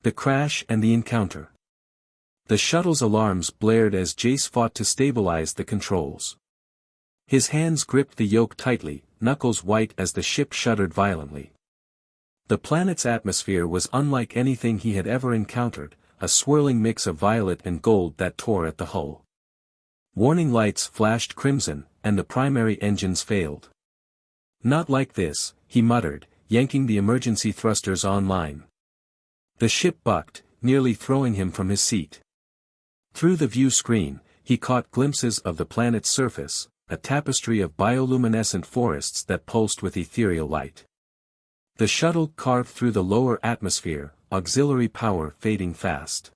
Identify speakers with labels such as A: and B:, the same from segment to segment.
A: The crash and the encounter. The shuttle's alarms blared as Jace fought to stabilize the controls. His hands gripped the yoke tightly, knuckles white as the ship shuddered violently. The planet's atmosphere was unlike anything he had ever encountered, a swirling mix of violet and gold that tore at the hull. Warning lights flashed crimson, and the primary engines failed. "Not like this," he muttered, yanking the emergency thrusters online. The ship bucked, nearly throwing him from his seat. Through the view screen, he caught glimpses of the planet's surface, a tapestry of bioluminescent forests that pulsed with ethereal light. The shuttle carved through the lower atmosphere, auxiliary power fading fast.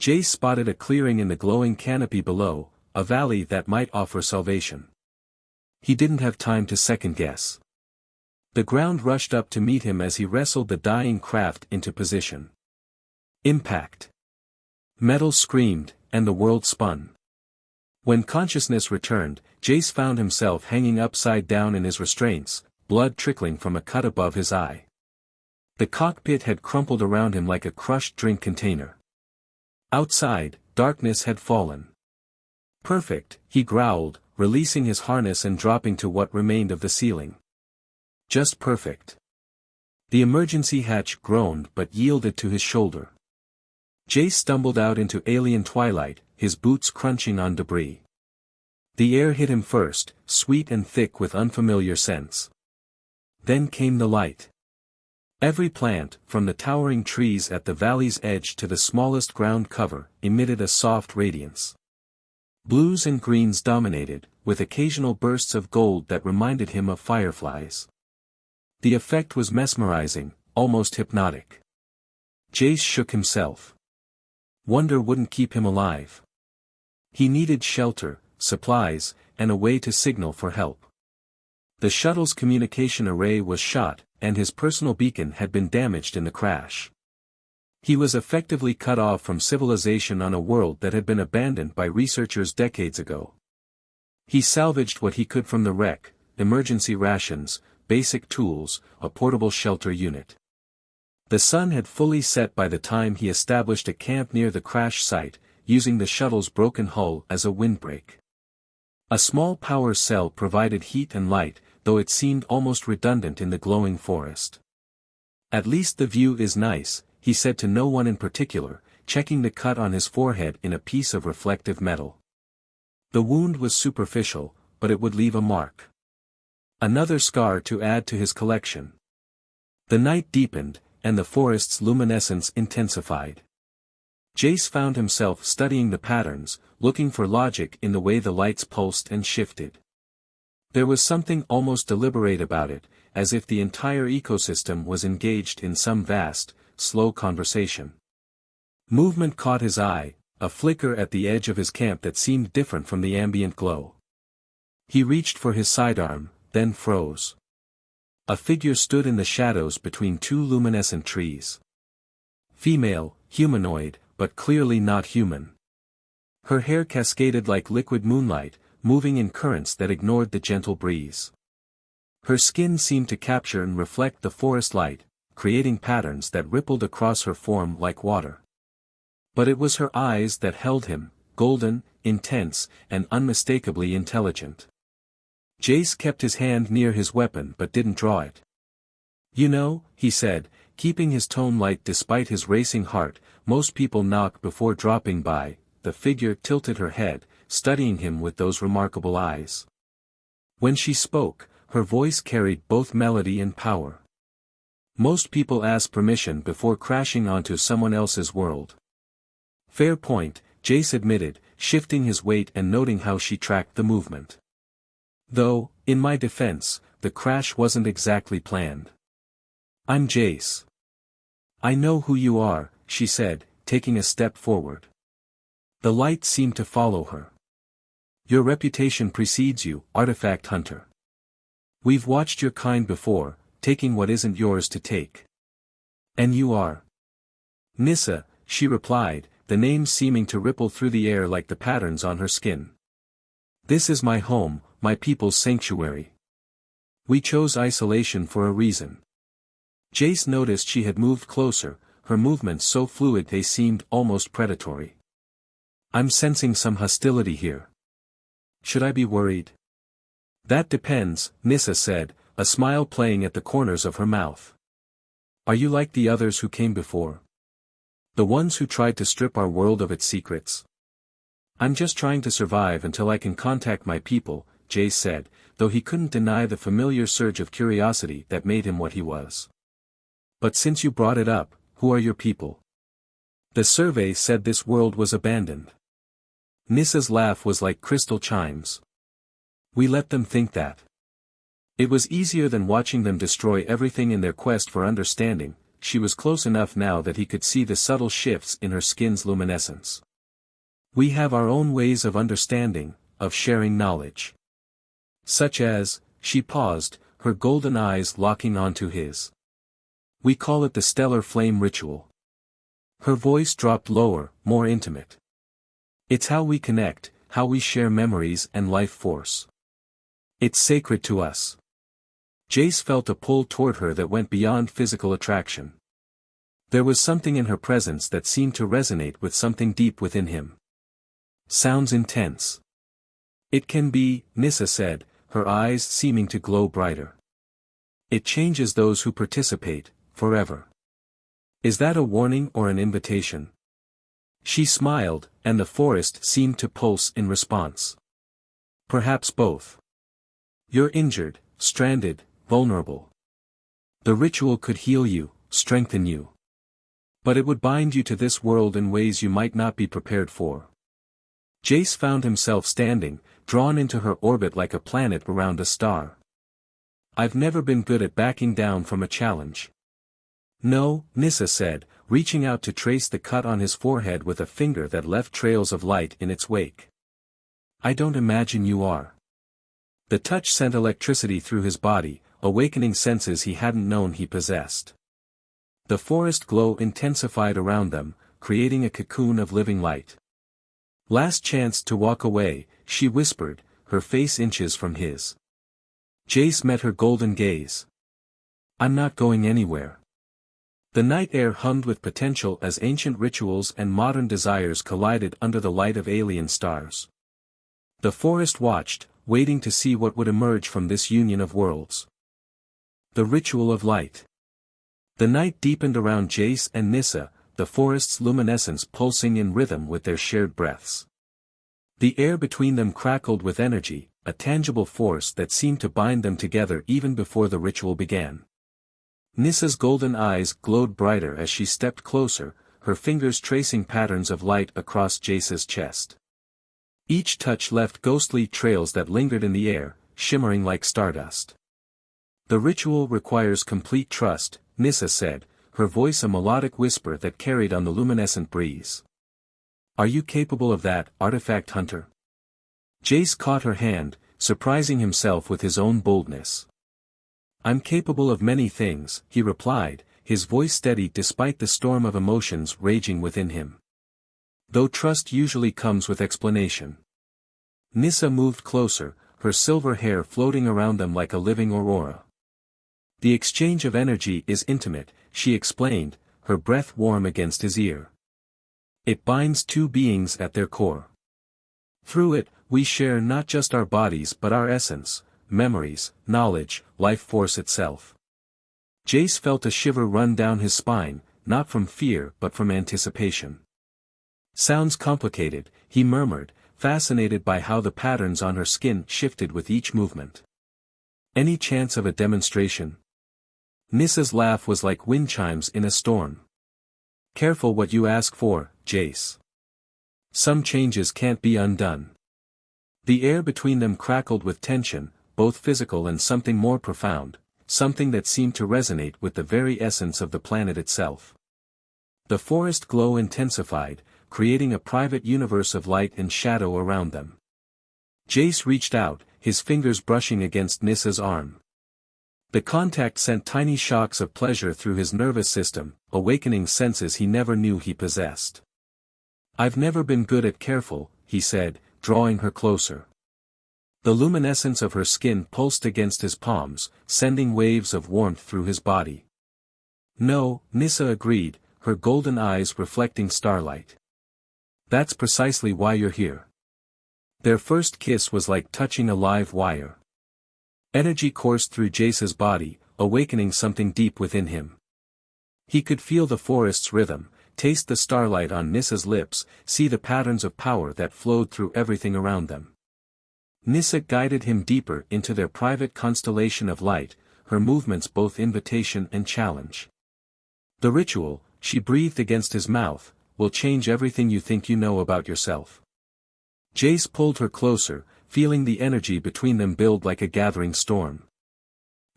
A: Jace spotted a clearing in the glowing canopy below, a valley that might offer salvation. He didn't have time to second-guess. The ground rushed up to meet him as he wrestled the dying craft into position. Impact. Metal screamed, and the world spun. When consciousness returned, Jace found himself hanging upside down in his restraints, blood trickling from a cut above his eye. The cockpit had crumpled around him like a crushed drink container. Outside, darkness had fallen. "Perfect," he growled, releasing his harness and dropping to what remained of the ceiling. "Just perfect." The emergency hatch groaned but yielded to his shoulder. Jace stumbled out into alien twilight, his boots crunching on debris. The air hit him first, sweet and thick with unfamiliar scents. Then came the light. Every plant, from the towering trees at the valley's edge to the smallest ground cover, emitted a soft radiance. Blues and greens dominated, with occasional bursts of gold that reminded him of fireflies. The effect was mesmerizing, almost hypnotic. Jace shook himself. Wonder wouldn't keep him alive. He needed shelter, supplies, and a way to signal for help. The shuttle's communication array was shot, and his personal beacon had been damaged in the crash. He was effectively cut off from civilization on a world that had been abandoned by researchers decades ago. He salvaged what he could from the wreck: emergency rations, basic tools, a portable shelter unit. The sun had fully set by the time he established a camp near the crash site, using the shuttle's broken hull as a windbreak. A small power cell provided heat and light, though it seemed almost redundant in the glowing forest. "At least the view is nice," he said to no one in particular, checking the cut on his forehead in a piece of reflective metal. The wound was superficial, but it would leave a mark. Another scar to add to his collection. The night deepened, and the forest's luminescence intensified. Jace found himself studying the patterns, looking for logic in the way the lights pulsed and shifted. There was something almost deliberate about it, as if the entire ecosystem was engaged in some vast, slow conversation. Movement caught his eye, a flicker at the edge of his camp that seemed different from the ambient glow. He reached for his sidearm, then froze. A figure stood in the shadows between two luminescent trees. Female, humanoid, but clearly not human. Her hair cascaded like liquid moonlight, moving in currents that ignored the gentle breeze. Her skin seemed to capture and reflect the forest light, creating patterns that rippled across her form like water. But it was her eyes that held him, golden, intense, and unmistakably intelligent. Jace kept his hand near his weapon but didn't draw it. "You know," he said, keeping his tone light despite his racing heart, "most people knock before dropping by." The figure tilted her head, studying him with those remarkable eyes. When she spoke, her voice carried both melody and power. "Most people ask permission before crashing onto someone else's world." "Fair point," Jace admitted, shifting his weight and noting how she tracked the movement. "Though, in my defense, the crash wasn't exactly planned. I'm Jace." "I know who you are," she said, taking a step forward. The light seemed to follow her. "Your reputation precedes you, artifact hunter. We've watched your kind before, taking what isn't yours to take." "And you are?" "Nissa," she replied, the name seeming to ripple through the air like the patterns on her skin. "This is my home, my people's sanctuary. We chose isolation for a reason." Jace noticed she had moved closer, her movements so fluid they seemed almost predatory. I'm sensing some hostility here. Should I be worried? That depends, Nissa said, a smile playing at the corners of her mouth. Are you like the others who came before? The ones who tried to strip our world of its secrets? I'm just trying to survive until I can contact my people, Jace said, though he couldn't deny the familiar surge of curiosity that made him what he was. But since you brought it up, who are your people? The survey said this world was abandoned. Nissa's laugh was like crystal chimes. We let them think that. It was easier than watching them destroy everything in their quest for understanding. She was close enough now that he could see the subtle shifts in her skin's luminescence. We have our own ways of understanding, of sharing knowledge. Such as, she paused, her golden eyes locking onto his. We call it the stellar flame ritual. Her voice dropped lower, more intimate. It's how we connect, how we share memories and life force. It's sacred to us. Jace felt a pull toward her that went beyond physical attraction. There was something in her presence that seemed to resonate with something deep within him. Sounds intense. It can be, Nissa said, her eyes seeming to glow brighter. It changes those who participate, forever. Is that a warning or an invitation? She smiled, and the forest seemed to pulse in response. Perhaps both. You're injured, stranded, vulnerable. The ritual could heal you, strengthen you. But it would bind you to this world in ways you might not be prepared for. Jace found himself standing, drawn into her orbit like a planet around a star. I've never been good at backing down from a challenge. No, Nissa said, reaching out to trace the cut on his forehead with a finger that left trails of light in its wake. I don't imagine you are. The touch sent electricity through his body, awakening senses he hadn't known he possessed. The forest glow intensified around them, creating a cocoon of living light. Last chance to walk away, she whispered, her face inches from his. Jace met her golden gaze. I'm not going anywhere. The night air hummed with potential as ancient rituals and modern desires collided under the light of alien stars. The forest watched, waiting to see what would emerge from this union of worlds. The ritual of light. The night deepened around Jace and Nissa, the forest's luminescence pulsing in rhythm with their shared breaths. The air between them crackled with energy, a tangible force that seemed to bind them together even before the ritual began. Nissa's golden eyes glowed brighter as she stepped closer, her fingers tracing patterns of light across Jace's chest. Each touch left ghostly trails that lingered in the air, shimmering like stardust. The ritual requires complete trust, Nissa said, her voice a melodic whisper that carried on the luminescent breeze. Are you capable of that, artifact hunter? Jace caught her hand, surprising himself with his own boldness. I'm capable of many things, he replied, his voice steady despite the storm of emotions raging within him. Though trust usually comes with explanation. Nissa moved closer, her silver hair floating around them like a living aurora. The exchange of energy is intimate, she explained, her breath warm against his ear. It binds two beings at their core. Through it, we share not just our bodies but our essence, memories, knowledge, life force itself. Jace felt a shiver run down his spine, not from fear but from anticipation. Sounds complicated, he murmured, fascinated by how the patterns on her skin shifted with each movement. Any chance of a demonstration? Nissa's laugh was like wind chimes in a storm. Careful what you ask for, Jace. Some changes can't be undone. The air between them crackled with tension, both physical and something more profound, something that seemed to resonate with the very essence of the planet itself. The forest glow intensified, creating a private universe of light and shadow around them. Jace reached out, his fingers brushing against Nissa's arm. The contact sent tiny shocks of pleasure through his nervous system, awakening senses he never knew he possessed. I've never been good at careful, he said, drawing her closer. The luminescence of her skin pulsed against his palms, sending waves of warmth through his body. No, Nissa agreed, her golden eyes reflecting starlight. That's precisely why you're here. Their first kiss was like touching a live wire. Energy coursed through Jace's body, awakening something deep within him. He could feel the forest's rhythm, taste the starlight on Nissa's lips, see the patterns of power that flowed through everything around them. Nissa guided him deeper into their private constellation of light, her movements both invitation and challenge. The ritual, she breathed against his mouth, will change everything you think you know about yourself. Jace pulled her closer, feeling the energy between them build like a gathering storm.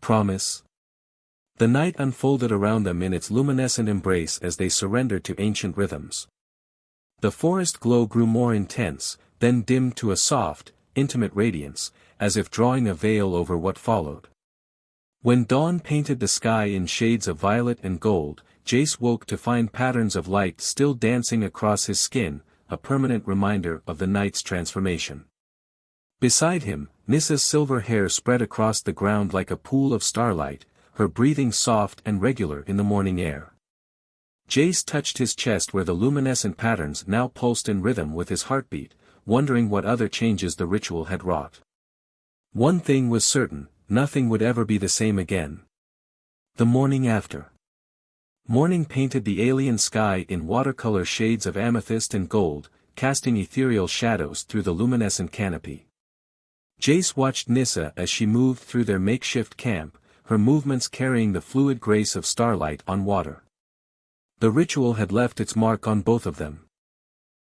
A: Promise? The night unfolded around them in its luminescent embrace as they surrendered to ancient rhythms. The forest glow grew more intense, then dimmed to a soft, intimate radiance, as if drawing a veil over what followed. When dawn painted the sky in shades of violet and gold, Jace woke to find patterns of light still dancing across his skin, a permanent reminder of the night's transformation. Beside him, Nissa's silver hair spread across the ground like a pool of starlight, her breathing soft and regular in the morning air. Jace touched his chest where the luminescent patterns now pulsed in rhythm with his heartbeat, wondering what other changes the ritual had wrought. One thing was certain, nothing would ever be the same again. The morning after. Morning painted the alien sky in watercolor shades of amethyst and gold, casting ethereal shadows through the luminescent canopy. Jace watched Nissa as she moved through their makeshift camp, her movements carrying the fluid grace of starlight on water. The ritual had left its mark on both of them.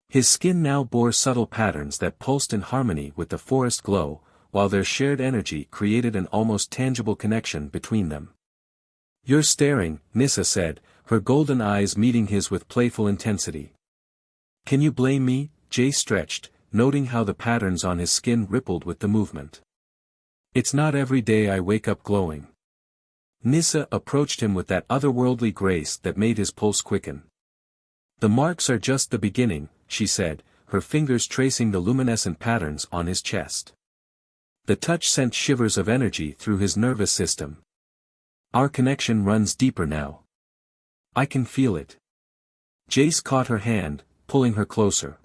A: His skin now bore subtle patterns that pulsed in harmony with the forest glow, while their shared energy created an almost tangible connection between them. "You're staring," Nissa said, her golden eyes meeting his with playful intensity. "Can you blame me?" Jace stretched, noting how the patterns on his skin rippled with the movement. "It's not every day I wake up glowing." Nissa approached him with that otherworldly grace that made his pulse quicken. "The marks are just the beginning," she said, her fingers tracing the luminescent patterns on his chest. The touch sent shivers of energy through his nervous system. "Our connection runs deeper now. I can feel it." Jace caught her hand, pulling her closer.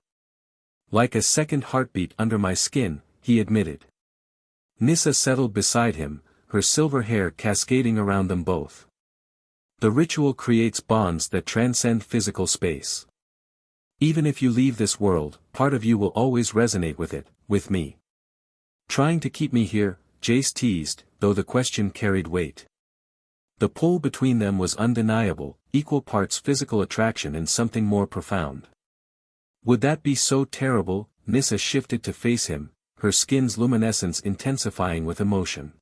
A: "Like a second heartbeat under my skin," he admitted. Nissa settled beside him, her silver hair cascading around them both. The ritual creates bonds that transcend physical space. Even if you leave this world, part of you will always resonate with it, with me. "Trying to keep me here," Jace teased, though the question carried weight. The pull between them was undeniable, equal parts physical attraction and something more profound. "Would that be so terrible?" Nissa shifted to face him, her skin's luminescence intensifying with emotion.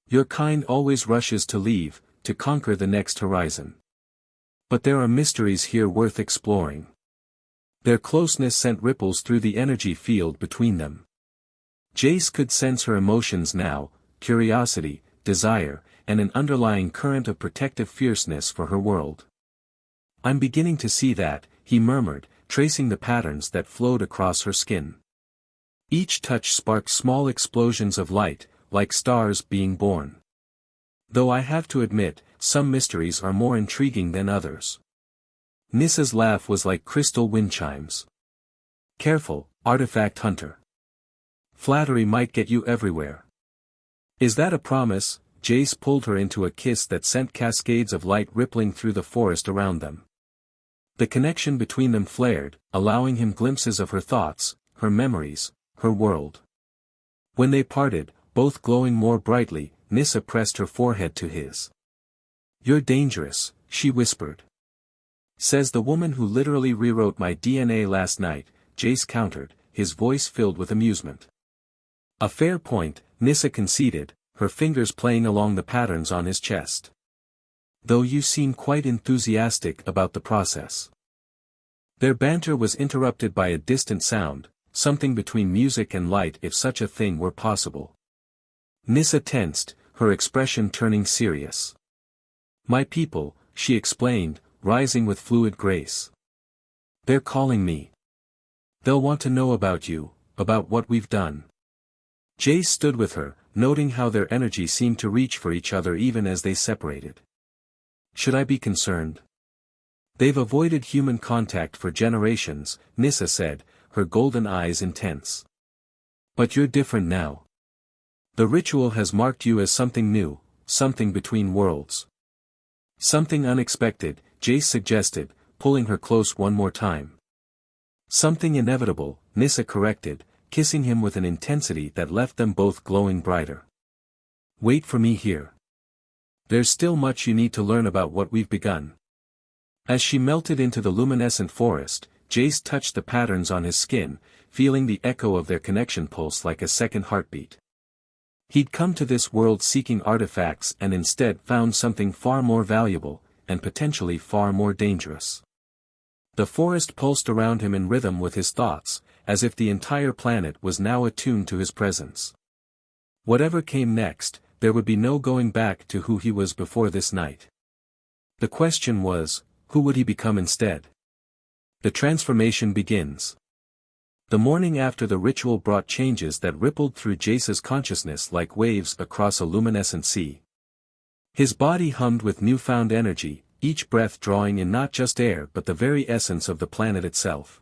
A: "Your kind always rushes to leave, to conquer the next horizon. But there are mysteries here worth exploring." Their closeness sent ripples through the energy field between them. Jace could sense her emotions now, curiosity, desire, and an underlying current of protective fierceness for her world. "I'm beginning to see that," he murmured, tracing the patterns that flowed across her skin. Each touch sparked small explosions of light, like stars being born. "Though I have to admit, some mysteries are more intriguing than others." Nissa's laugh was like crystal wind chimes. "Careful, artifact hunter. Flattery might get you everywhere." "Is that a promise?" Jace pulled her into a kiss that sent cascades of light rippling through the forest around them. The connection between them flared, allowing him glimpses of her thoughts, her memories, her world. When they parted, both glowing more brightly, Nissa pressed her forehead to his. "You're dangerous," she whispered. "Says the woman who literally rewrote my DNA last night," Jace countered, his voice filled with amusement. "A fair point," Nissa conceded, her fingers playing along the patterns on his chest. "Though you seem quite enthusiastic about the process." Their banter was interrupted by a distant sound, something between music and light if such a thing were possible. Nissa tensed, her expression turning serious. "My people," she explained, rising with fluid grace. "They're calling me. They'll want to know about you, about what we've done." Jace stood with her, noting how their energy seemed to reach for each other even as they separated. "Should I be concerned?" They've avoided human contact for generations, Nissa said, her golden eyes intense. But you're different now. The ritual has marked you as something new, something between worlds. Something unexpected, Jace suggested, pulling her close one more time. Something inevitable, Nissa corrected, kissing him with an intensity that left them both glowing brighter. Wait for me here. There's still much you need to learn about what we've begun. As she melted into the luminescent forest, Jace touched the patterns on his skin, feeling the echo of their connection pulse like a second heartbeat. He'd come to this world seeking artifacts and instead found something far more valuable, and potentially far more dangerous. The forest pulsed around him in rhythm with his thoughts, as if the entire planet was now attuned to his presence. Whatever came next, there would be no going back to who he was before this night. The question was, who would he become instead? The transformation begins. The morning after the ritual brought changes that rippled through Jace's consciousness like waves across a luminescent sea. His body hummed with newfound energy, each breath drawing in not just air but the very essence of the planet itself.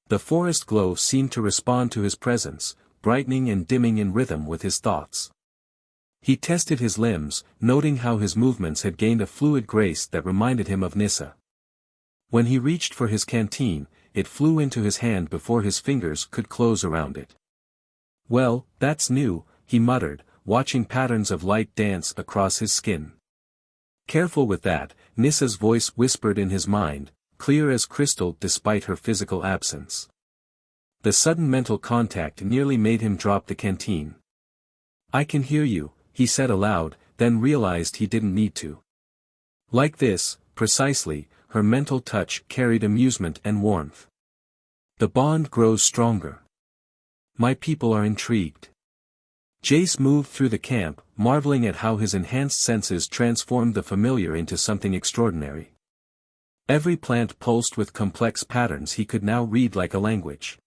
A: The forest glow seemed to respond to his presence, brightening and dimming in rhythm with his thoughts. He tested his limbs, noting how his movements had gained a fluid grace that reminded him of Nissa. When he reached for his canteen, it flew into his hand before his fingers could close around it. Well, that's new, he muttered, watching patterns of light dance across his skin. Careful with that, Nissa's voice whispered in his mind, clear as crystal despite her physical absence. The sudden mental contact nearly made him drop the canteen. I can hear you, he said aloud, then realized he didn't need to. Like this, precisely, her mental touch carried amusement and warmth. The bond grows stronger. My people are intrigued. Jace moved through the camp, marveling at how his enhanced senses transformed the familiar into something extraordinary. Every plant pulsed with complex patterns he could now read like a language.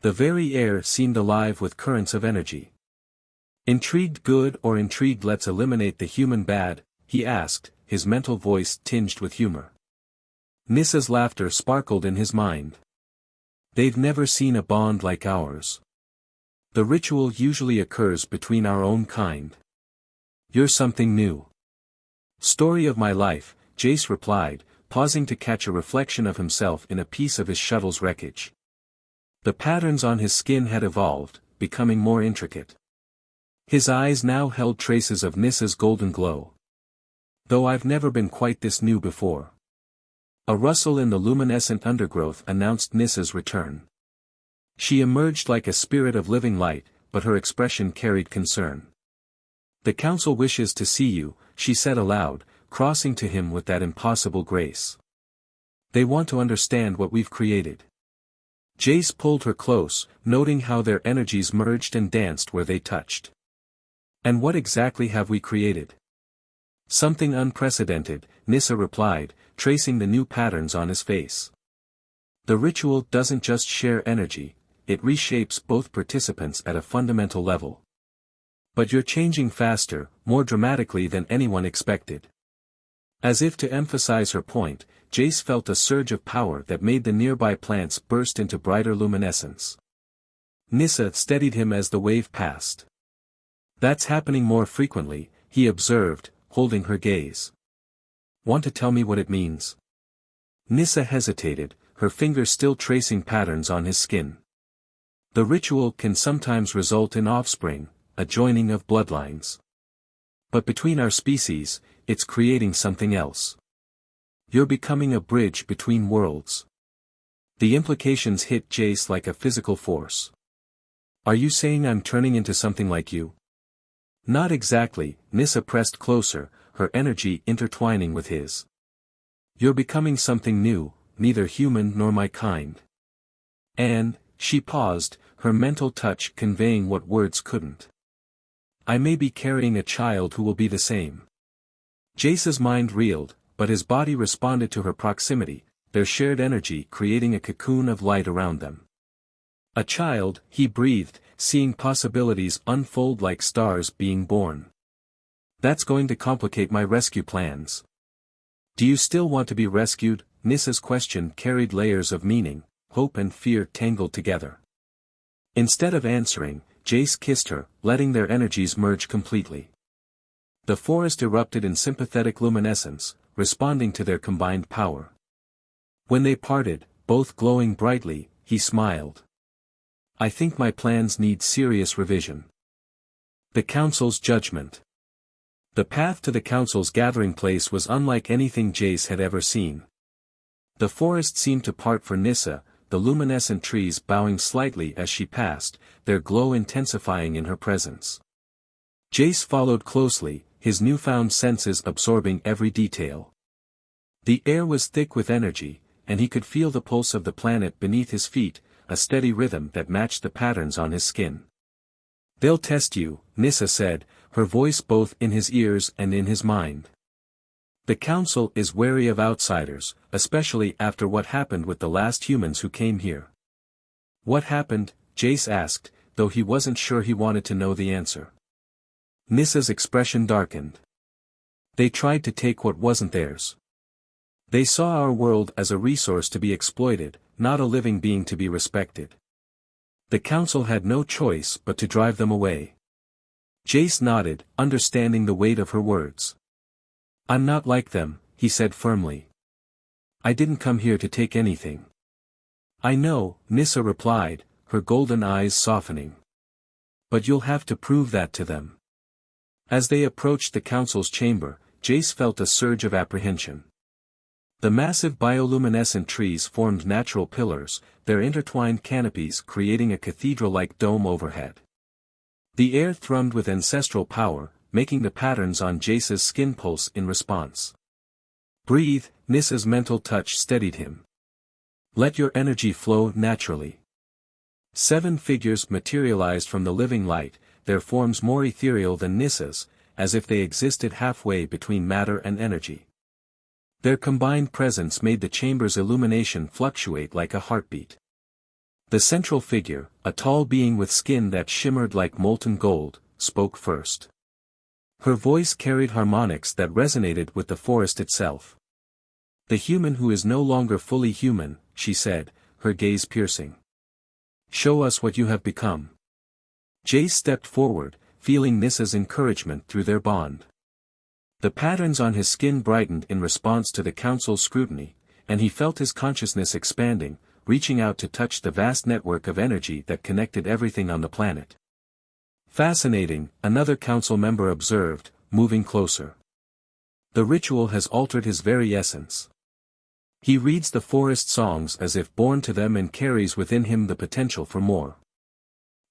A: The very air seemed alive with currents of energy. Intrigued good or intrigued let's eliminate the human bad, he asked, his mental voice tinged with humor. Nissa's laughter sparkled in his mind. They've never seen a bond like ours. The ritual usually occurs between our own kind. You're something new. Story of my life, Jace replied, pausing to catch a reflection of himself in a piece of his shuttle's wreckage. The patterns on his skin had evolved, becoming more intricate. His eyes now held traces of Nissa's golden glow. Though I've never been quite this new before. A rustle in the luminescent undergrowth announced Nissa's return. She emerged like a spirit of living light, but her expression carried concern. The council wishes to see you, she said aloud, crossing to him with that impossible grace. They want to understand what we've created. Jace pulled her close, noting how their energies merged and danced where they touched. And what exactly have we created? Something unprecedented, Nissa replied, tracing the new patterns on his face. The ritual doesn't just share energy, it reshapes both participants at a fundamental level. But you're changing faster, more dramatically than anyone expected. As if to emphasize her point, Jace felt a surge of power that made the nearby plants burst into brighter luminescence. Nissa steadied him as the wave passed. That's happening more frequently, he observed, holding her gaze. Want to tell me what it means? Nissa hesitated, her fingers still tracing patterns on his skin. The ritual can sometimes result in offspring, a joining of bloodlines. But between our species, it's creating something else. You're becoming a bridge between worlds. The implications hit Jace like a physical force. Are you saying I'm turning into something like you? Not exactly, Nissa pressed closer, her energy intertwining with his. You're becoming something new, neither human nor my kind. And, she paused, her mental touch conveying what words couldn't. I may be carrying a child who will be the same. Jace's mind reeled, but his body responded to her proximity, their shared energy creating a cocoon of light around them. A child, he breathed, seeing possibilities unfold like stars being born. That's going to complicate my rescue plans. Do you still want to be rescued? Nissa's question carried layers of meaning, hope and fear tangled together. Instead of answering, Jace kissed her, letting their energies merge completely. The forest erupted in sympathetic luminescence, responding to their combined power. When they parted, both glowing brightly, he smiled. I think my plans need serious revision. The Council's judgment. The path to the Council's gathering place was unlike anything Jace had ever seen. The forest seemed to part for Nissa, the luminescent trees bowing slightly as she passed, their glow intensifying in her presence. Jace followed closely, his newfound senses absorbing every detail. The air was thick with energy, and he could feel the pulse of the planet beneath his feet, a steady rhythm that matched the patterns on his skin. They'll test you, Nissa said, her voice both in his ears and in his mind. The Council is wary of outsiders, especially after what happened with the last humans who came here. What happened? Jace asked, though he wasn't sure he wanted to know the answer. Nissa's expression darkened. They tried to take what wasn't theirs. They saw our world as a resource to be exploited, not a living being to be respected. The Council had no choice but to drive them away. Jace nodded, understanding the weight of her words. I'm not like them, he said firmly. I didn't come here to take anything. I know, Nissa replied, her golden eyes softening. But you'll have to prove that to them. As they approached the Council's chamber, Jace felt a surge of apprehension. The massive bioluminescent trees formed natural pillars, their intertwined canopies creating a cathedral-like dome overhead. The air thrummed with ancestral power, making the patterns on Jace's skin pulse in response. Breathe, Nissa's mental touch steadied him. Let your energy flow naturally. 7 figures materialized from the living light, their forms more ethereal than Nissa's, as if they existed halfway between matter and energy. Their combined presence made the chamber's illumination fluctuate like a heartbeat. The central figure, a tall being with skin that shimmered like molten gold, spoke first. Her voice carried harmonics that resonated with the forest itself. The human who is no longer fully human, she said, her gaze piercing. Show us what you have become. Jace stepped forward, feeling Nissa's encouragement through their bond. The patterns on his skin brightened in response to the Council's scrutiny, and he felt his consciousness expanding, reaching out to touch the vast network of energy that connected everything on the planet. Fascinating, another Council member observed, moving closer. The ritual has altered his very essence. He reads the forest songs as if born to them and carries within him the potential for more.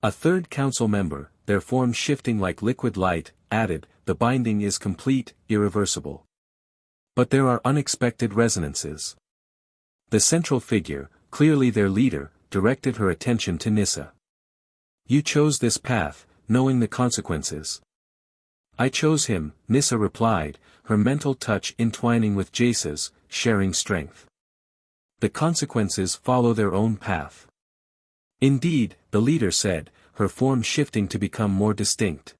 A: A third Council member, their form shifting like liquid light, added, the binding is complete, irreversible. But there are unexpected resonances. The central figure, clearly their leader, directed her attention to Nissa. You chose this path, knowing the consequences. I chose him, Nissa replied, her mental touch entwining with Jace's, sharing strength. The consequences follow their own path. Indeed, the leader said, her form shifting to become more distinct.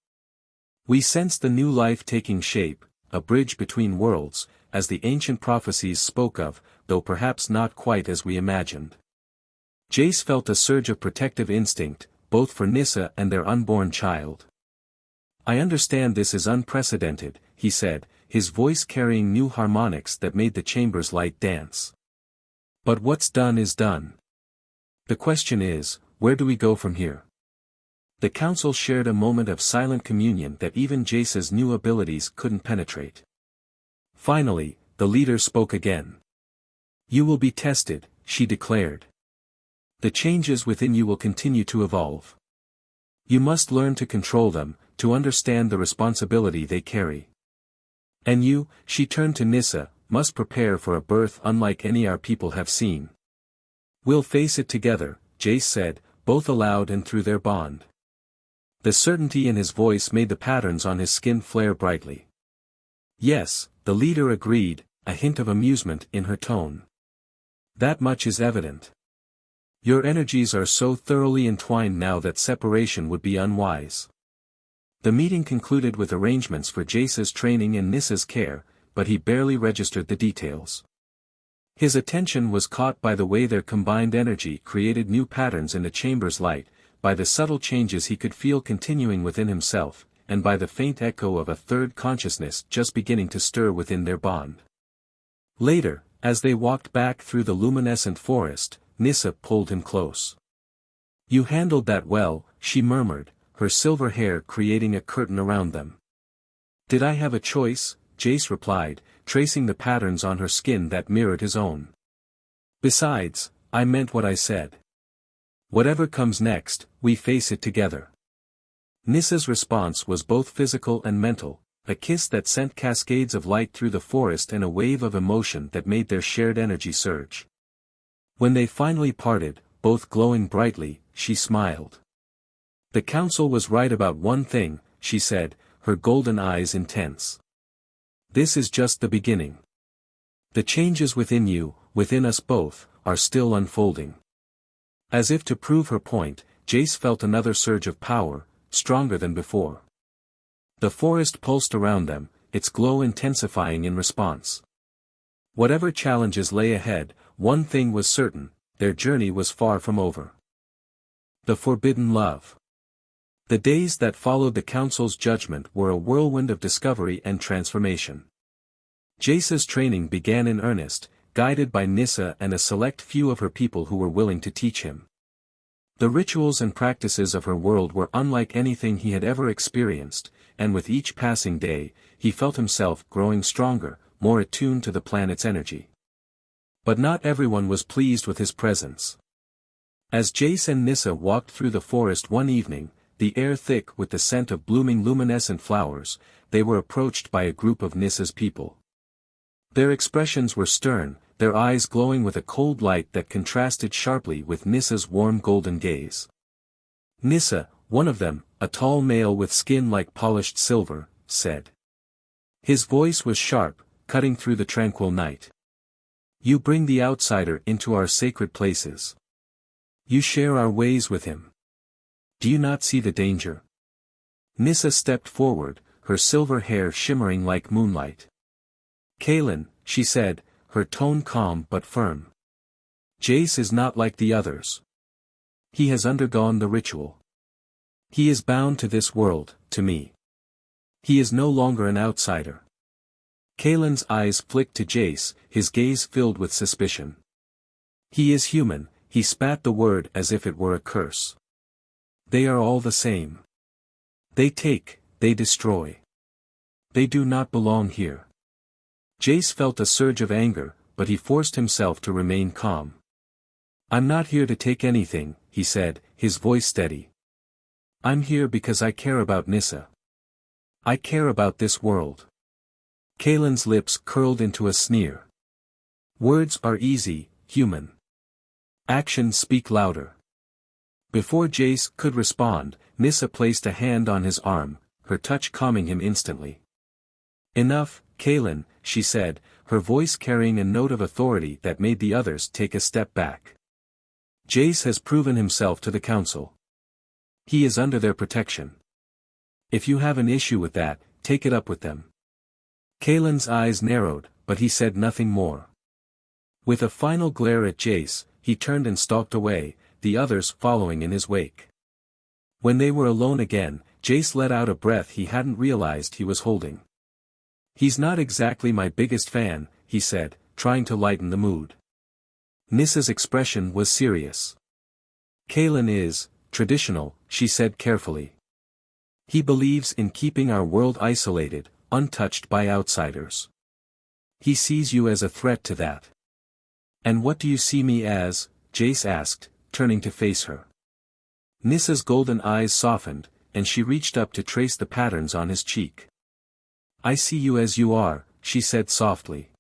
A: We sense the new life taking shape, a bridge between worlds, as the ancient prophecies spoke of, though perhaps not quite as we imagined. Jace felt a surge of protective instinct, both for Nissa and their unborn child. I understand this is unprecedented, he said, his voice carrying new harmonics that made the chamber's light dance. But what's done is done. The question is, where do we go from here? The Council shared a moment of silent communion that even Jace's new abilities couldn't penetrate. Finally, the leader spoke again. You will be tested, she declared. The changes within you will continue to evolve. You must learn to control them, to understand the responsibility they carry. And you, she turned to Nissa, must prepare for a birth unlike any our people have seen. We'll face it together, Jace said, both aloud and through their bond. The certainty in his voice made the patterns on his skin flare brightly. Yes, the leader agreed, a hint of amusement in her tone. That much is evident. Your energies are so thoroughly entwined now that separation would be unwise. The meeting concluded with arrangements for Jace's training and Nissa's care, but he barely registered the details. His attention was caught by the way their combined energy created new patterns in the chamber's light, by the subtle changes he could feel continuing within himself, and by the faint echo of a third consciousness just beginning to stir within their bond. Later, as they walked back through the luminescent forest, Nyssa pulled him close. "You handled that well," she murmured, her silver hair creating a curtain around them. "Did I have a choice?" Jace replied, tracing the patterns on her skin that mirrored his own. "Besides, I meant what I said. Whatever comes next, we face it together." Nyssa's response was both physical and mental, a kiss that sent cascades of light through the forest and a wave of emotion that made their shared energy surge. When they finally parted, both glowing brightly, she smiled. "The council was right about one thing," she said, her golden eyes intense. "This is just the beginning. The changes within you, within us both, are still unfolding." As if to prove her point, Jace felt another surge of power, stronger than before. The forest pulsed around them, its glow intensifying in response. Whatever challenges lay ahead, one thing was certain: their journey was far from over. The forbidden love. The days that followed the council's judgment were a whirlwind of discovery and transformation. Jace's training began in earnest, guided by Nyssa and a select few of her people who were willing to teach him. The rituals and practices of her world were unlike anything he had ever experienced, and with each passing day, he felt himself growing stronger, more attuned to the planet's energy. But not everyone was pleased with his presence. As Jace and Nyssa walked through the forest one evening, the air thick with the scent of blooming luminescent flowers, they were approached by a group of Nyssa's people. Their expressions were stern, their eyes glowing with a cold light that contrasted sharply with Nyssa's warm golden gaze. Nyssa, one of them, a tall male with skin like polished silver, said. His voice was sharp, cutting through the tranquil night. "You bring the outsider into our sacred places. You share our ways with him. Do you not see the danger?" Nyssa stepped forward, her silver hair shimmering like moonlight. "Kaelin," she said, her tone calm but firm. "Jace is not like the others. He has undergone the ritual. He is bound to this world, to me. He is no longer an outsider." Kaelin's eyes flicked to Jace, his gaze filled with suspicion. "He is human," he spat the word as if it were a curse. "They are all the same. They take, they destroy. They do not belong here." Jace felt a surge of anger, but he forced himself to remain calm. "I'm not here to take anything," he said, his voice steady. "I'm here because I care about Nyssa. I care about this world." Kaelin's lips curled into a sneer. "Words are easy, human. Actions speak louder." Before Jace could respond, Nyssa placed a hand on his arm, her touch calming him instantly. "Enough, Kaelin," she said, her voice carrying a note of authority that made the others take a step back. "Jace has proven himself to the council. He is under their protection. If you have an issue with that, take it up with them." Kaelin's eyes narrowed, but he said nothing more. With a final glare at Jace, he turned and stalked away, the others following in his wake. When they were alone again, Jace let out a breath he hadn't realized he was holding. "He's not exactly my biggest fan," he said, trying to lighten the mood. Nyssa's expression was serious. "Kaelin is traditional," she said carefully. "He believes in keeping our world isolated, untouched by outsiders. He sees you as a threat to that." "And what do you see me as?" Jace asked, turning to face her. Nyssa's golden eyes softened, and she reached up to trace the patterns on his cheek. "I see you as you are," she said softly.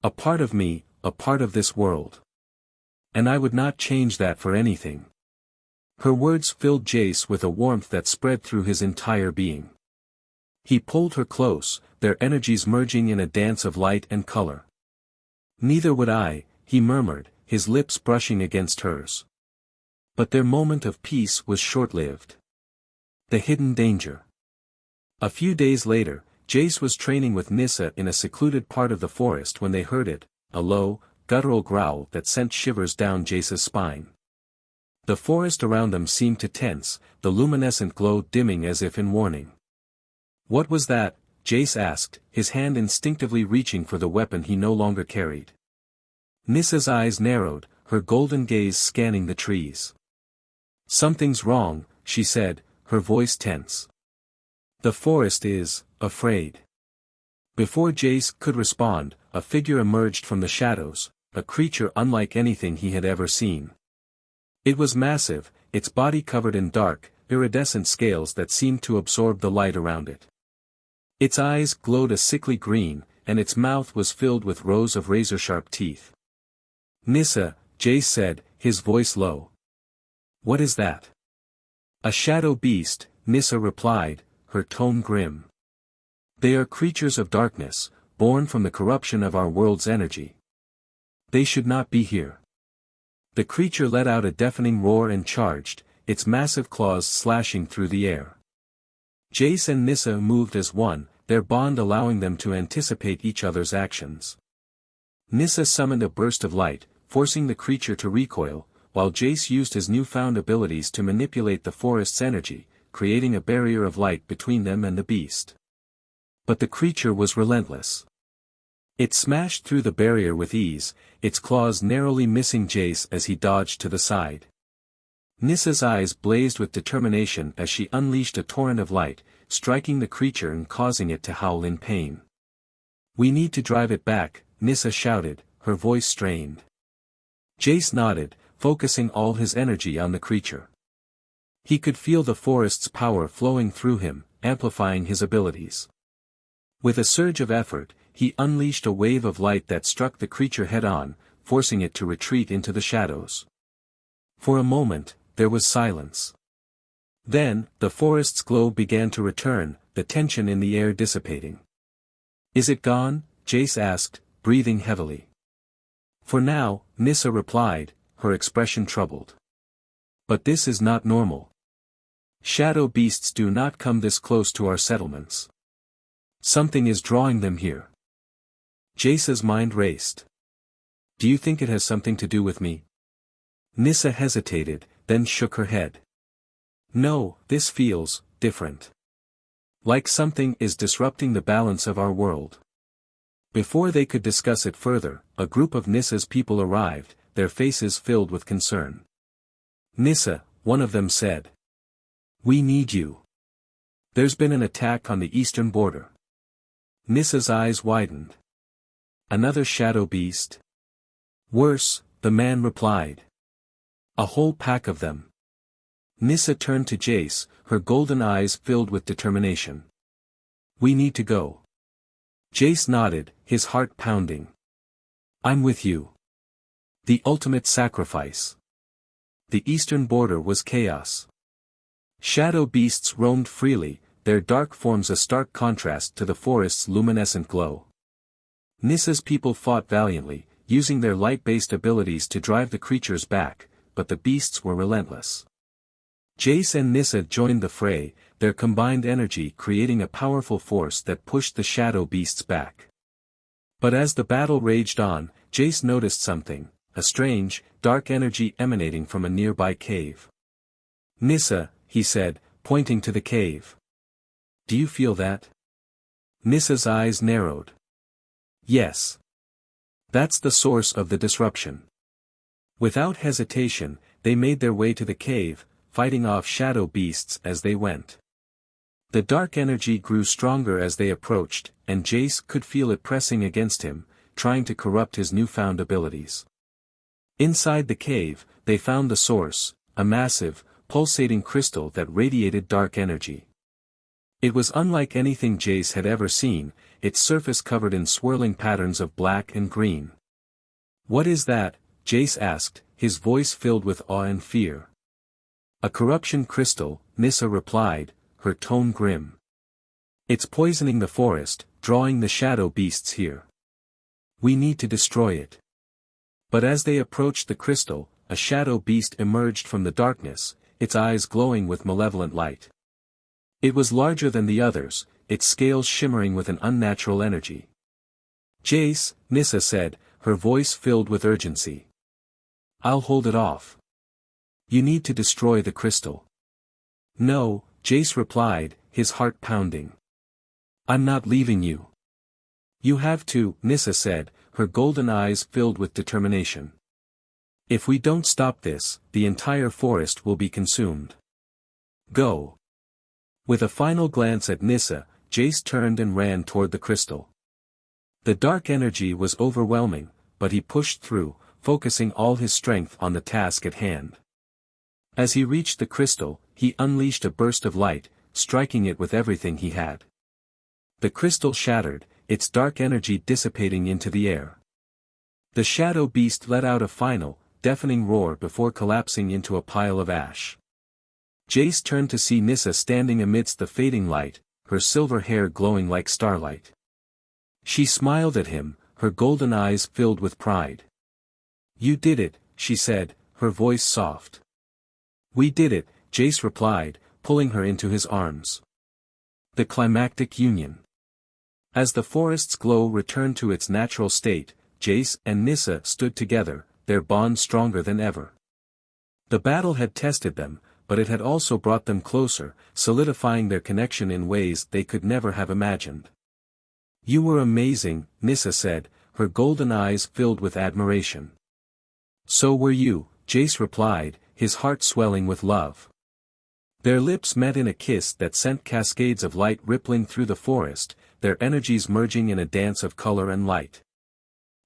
A: "A part of me, a part of this world. And I would not change that for anything." Her words filled Jace with a warmth that spread through his entire being. He pulled her close, their energies merging in a dance of light and color. "Neither would I," he murmured, his lips brushing against hers. But their moment of peace was short-lived. The hidden danger. A few days later, Jace was training with Nissa in a secluded part of the forest when they heard it, a low, guttural growl that sent shivers down Jace's spine. The forest around them seemed to tense, the luminescent glow dimming as if in warning. What was that? Jace asked, his hand instinctively reaching for the weapon he no longer carried. Nissa's eyes narrowed, her golden gaze scanning the trees. Something's wrong, she said, her voice tense. The forest is afraid. Before Jace could respond, a figure emerged from the shadows, a creature unlike anything he had ever seen. It was massive, its body covered in dark, iridescent scales that seemed to absorb the light around it. Its eyes glowed a sickly green, and its mouth was filled with rows of razor-sharp teeth. Nissa, Jace said, his voice low. What is that? A shadow beast, Nissa replied, her tone grim. They are creatures of darkness, born from the corruption of our world's energy. They should not be here. The creature let out a deafening roar and charged, its massive claws slashing through the air. Jace and Nissa moved as one, their bond allowing them to anticipate each other's actions. Nissa summoned a burst of light, forcing the creature to recoil, while Jace used his newfound abilities to manipulate the forest's energy, creating a barrier of light between them and the beast. But the creature was relentless. It smashed through the barrier with ease, its claws narrowly missing Jace as he dodged to the side. Nissa's eyes blazed with determination as she unleashed a torrent of light, striking the creature and causing it to howl in pain. We need to drive it back, Nissa shouted, her voice strained. Jace nodded, focusing all his energy on the creature. He could feel the forest's power flowing through him, amplifying his abilities. With a surge of effort, he unleashed a wave of light that struck the creature head-on, forcing it to retreat into the shadows. For a moment, there was silence. Then, the forest's glow began to return, the tension in the air dissipating. Is it gone? Jace asked, breathing heavily. For now, Nissa replied, her expression troubled. But this is not normal. Shadow beasts do not come this close to our settlements. Something is drawing them here. Jace's mind raced. Do you think it has something to do with me? Nissa hesitated, then shook her head. No, this feels different. Like something is disrupting the balance of our world. Before they could discuss it further, a group of Nissa's people arrived, their faces filled with concern. Nissa, one of them said. We need you. There's been an attack on the eastern border. Nissa's eyes widened. Another shadow beast? Worse, the man replied. A whole pack of them. Nissa turned to Jace, her golden eyes filled with determination. We need to go. Jace nodded, his heart pounding. I'm with you. The ultimate sacrifice. The eastern border was chaos. Shadow beasts roamed freely, their dark forms a stark contrast to the forest's luminescent glow. Nissa's people fought valiantly, using their light-based abilities to drive the creatures back, but the beasts were relentless. Jace and Nissa joined the fray, their combined energy creating a powerful force that pushed the shadow beasts back. But as the battle raged on, Jace noticed something, a strange, dark energy emanating from a nearby cave. Nissa, he said, pointing to the cave. Do you feel that? Nissa's eyes narrowed. Yes. That's the source of the disruption. Without hesitation, they made their way to the cave, fighting off shadow beasts as they went. The dark energy grew stronger as they approached, and Jace could feel it pressing against him, trying to corrupt his newfound abilities. Inside the cave, they found the source, a massive, pulsating crystal that radiated dark energy. It was unlike anything Jace had ever seen, its surface covered in swirling patterns of black and green. What is that? Jace asked, his voice filled with awe and fear. A corruption crystal, Nissa replied, her tone grim. It's poisoning the forest, drawing the shadow beasts here. We need to destroy it. But as they approached the crystal, a shadow beast emerged from the darkness, its eyes glowing with malevolent light. It was larger than the others, its scales shimmering with an unnatural energy. "Jace," Nissa said, her voice filled with urgency. "I'll hold it off. You need to destroy the crystal." "No," Jace replied, his heart pounding. "I'm not leaving you." "You have to," Nissa said, her golden eyes filled with determination. "If we don't stop this, the entire forest will be consumed. Go." With a final glance at Nissa, Jace turned and ran toward the crystal. The dark energy was overwhelming, but he pushed through, focusing all his strength on the task at hand. As he reached the crystal, he unleashed a burst of light, striking it with everything he had. The crystal shattered, its dark energy dissipating into the air. The shadow beast let out a final, deafening roar before collapsing into a pile of ash. Jace turned to see Nissa standing amidst the fading light, her silver hair glowing like starlight. She smiled at him, her golden eyes filled with pride. "You did it," she said, her voice soft. "We did it," Jace replied, pulling her into his arms. The climactic union. As the forest's glow returned to its natural state, Jace and Nissa stood together, their bond stronger than ever. The battle had tested them, but it had also brought them closer, solidifying their connection in ways they could never have imagined. "You were amazing," Nissa said, her golden eyes filled with admiration. "So were you," Jace replied, his heart swelling with love. Their lips met in a kiss that sent cascades of light rippling through the forest, their energies merging in a dance of color and light.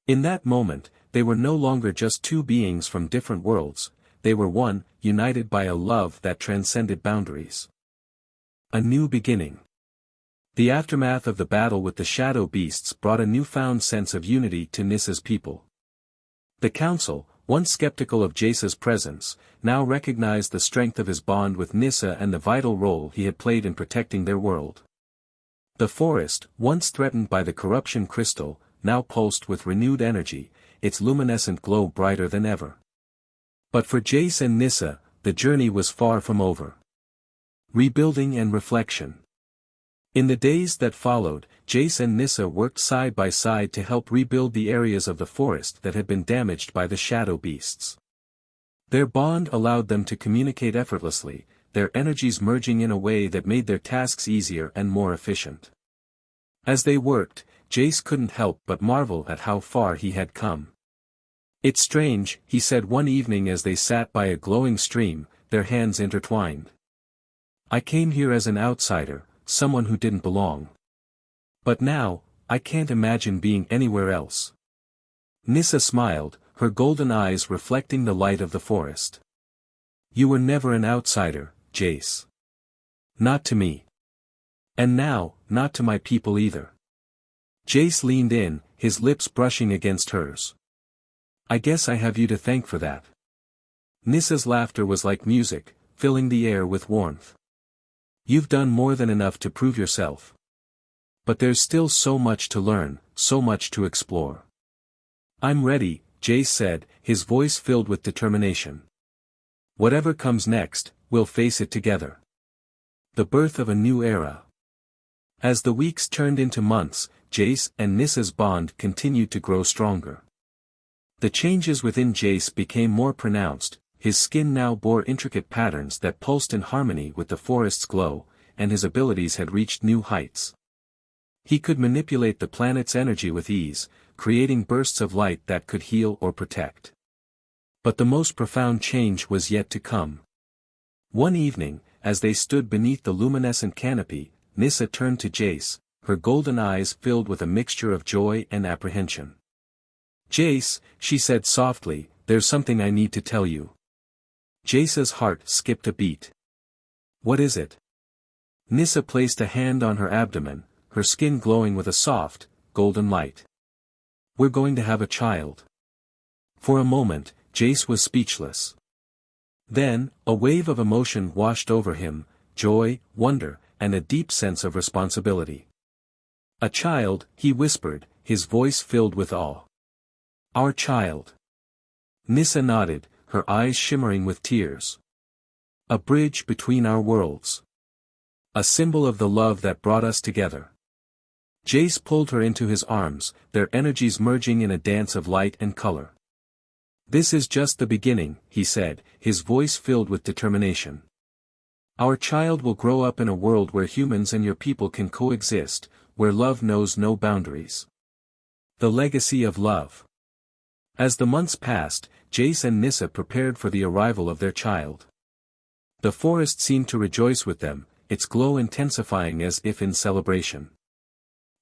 A: In that moment, they were no longer just two beings from different worlds, they were one, united by a love that transcended boundaries. A new beginning. The aftermath of the battle with the shadow beasts brought a newfound sense of unity to Nissa's people. The council, once skeptical of Jace's presence, now recognized the strength of his bond with Nissa and the vital role he had played in protecting their world. The forest, once threatened by the corruption crystal, now pulsed with renewed energy, its luminescent glow brighter than ever. But for Jace and Nissa, the journey was far from over. Rebuilding and reflection. In the days that followed, Jace and Nissa worked side by side to help rebuild the areas of the forest that had been damaged by the shadow beasts. Their bond allowed them to communicate effortlessly, their energies merging in a way that made their tasks easier and more efficient. As they worked, Jace couldn't help but marvel at how far he had come. "It's strange," he said one evening as they sat by a glowing stream, their hands intertwined. "I came here as an outsider, someone who didn't belong. But now, I can't imagine being anywhere else." Nissa smiled, her golden eyes reflecting the light of the forest. "You were never an outsider, Jace. Not to me. And now, not to my people either." Jace leaned in, his lips brushing against hers. "I guess I have you to thank for that." Nissa's laughter was like music, filling the air with warmth. "You've done more than enough to prove yourself. But there's still so much to learn, so much to explore." "I'm ready," Jace said, his voice filled with determination. "Whatever comes next, we'll face it together." The birth of a new era. As the weeks turned into months, Jace and Nissa's bond continued to grow stronger. The changes within Jace became more pronounced, his skin now bore intricate patterns that pulsed in harmony with the forest's glow, and his abilities had reached new heights. He could manipulate the planet's energy with ease, creating bursts of light that could heal or protect. But the most profound change was yet to come. One evening, as they stood beneath the luminescent canopy, Nissa turned to Jace, her golden eyes filled with a mixture of joy and apprehension. "Jace," she said softly, "there's something I need to tell you." Jace's heart skipped a beat. "What is it?" Nissa placed a hand on her abdomen, her skin glowing with a soft, golden light. "We're going to have a child." For a moment, Jace was speechless. Then, a wave of emotion washed over him, joy, wonder, and a deep sense of responsibility. "A child," he whispered, his voice filled with awe. "Our child." Nissa nodded, her eyes shimmering with tears. "A bridge between our worlds." A symbol of the love that brought us together. Jace pulled her into his arms, their energies merging in a dance of light and color. "This is just the beginning," he said, his voice filled with determination. "Our child will grow up in a world where humans and your people can coexist, where love knows no boundaries." The legacy of love. As the months passed, Jace and Nissa prepared for the arrival of their child. The forest seemed to rejoice with them, its glow intensifying as if in celebration.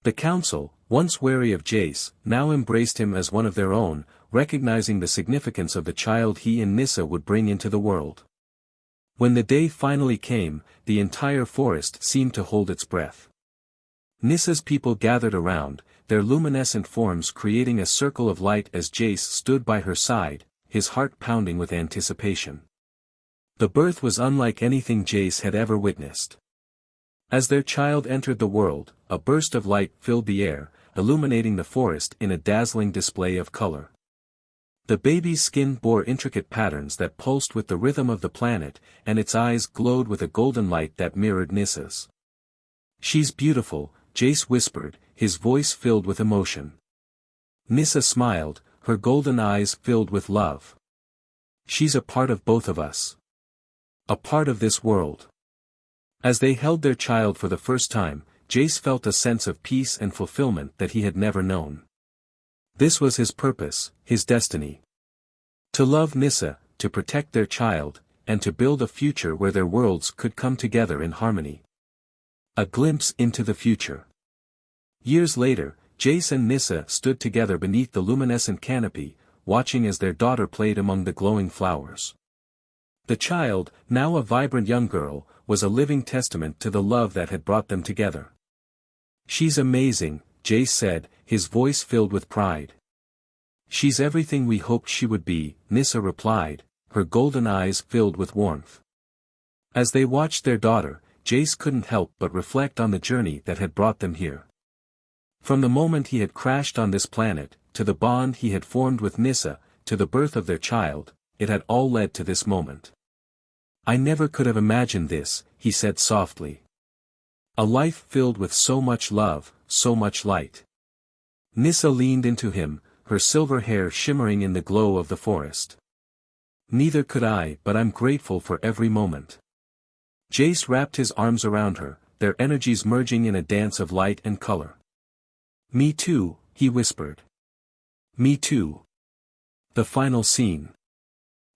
A: The council, once wary of Jace, now embraced him as one of their own, recognizing the significance of the child he and Nissa would bring into the world. When the day finally came, the entire forest seemed to hold its breath. Nissa's people gathered around, their luminescent forms creating a circle of light as Jace stood by her side, his heart pounding with anticipation. The birth was unlike anything Jace had ever witnessed. As their child entered the world, a burst of light filled the air, illuminating the forest in a dazzling display of color. The baby's skin bore intricate patterns that pulsed with the rhythm of the planet, and its eyes glowed with a golden light that mirrored Nissa's. "She's beautiful," Jace whispered, his voice filled with emotion. Nissa smiled, her golden eyes filled with love. "She's a part of both of us. A part of this world." As they held their child for the first time, Jace felt a sense of peace and fulfillment that he had never known. This was his purpose, his destiny. To love Nissa, to protect their child, and to build a future where their worlds could come together in harmony. A glimpse into the future. Years later, Jace and Nissa stood together beneath the luminescent canopy, watching as their daughter played among the glowing flowers. The child, now a vibrant young girl, was a living testament to the love that had brought them together. "She's amazing," Jace said, his voice filled with pride. "She's everything we hoped she would be," Nissa replied, her golden eyes filled with warmth. As they watched their daughter, Jace couldn't help but reflect on the journey that had brought them here. From the moment he had crashed on this planet, to the bond he had formed with Nissa, to the birth of their child, it had all led to this moment. "I never could have imagined this," he said softly. "A life filled with so much love, so much light." Nissa leaned into him, her silver hair shimmering in the glow of the forest. "Neither could I, but I'm grateful for every moment." Jace wrapped his arms around her, their energies merging in a dance of light and color. "Me too," he whispered. "Me too." The final scene.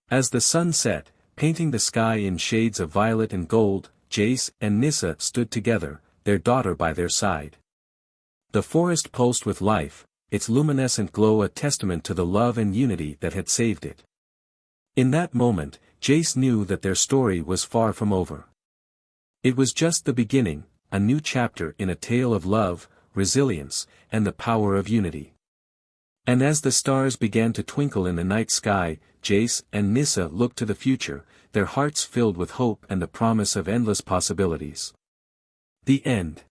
A: As the sun set, painting the sky in shades of violet and gold, Jace and Nissa stood together, their daughter by their side. The forest pulsed with life, its luminescent glow a testament to the love and unity that had saved it. In that moment, Jace knew that their story was far from over. It was just the beginning, a new chapter in a tale of love, resilience, and the power of unity. And as the stars began to twinkle in the night sky, Jace and Nissa looked to the future, their hearts filled with hope and the promise of endless possibilities. The end.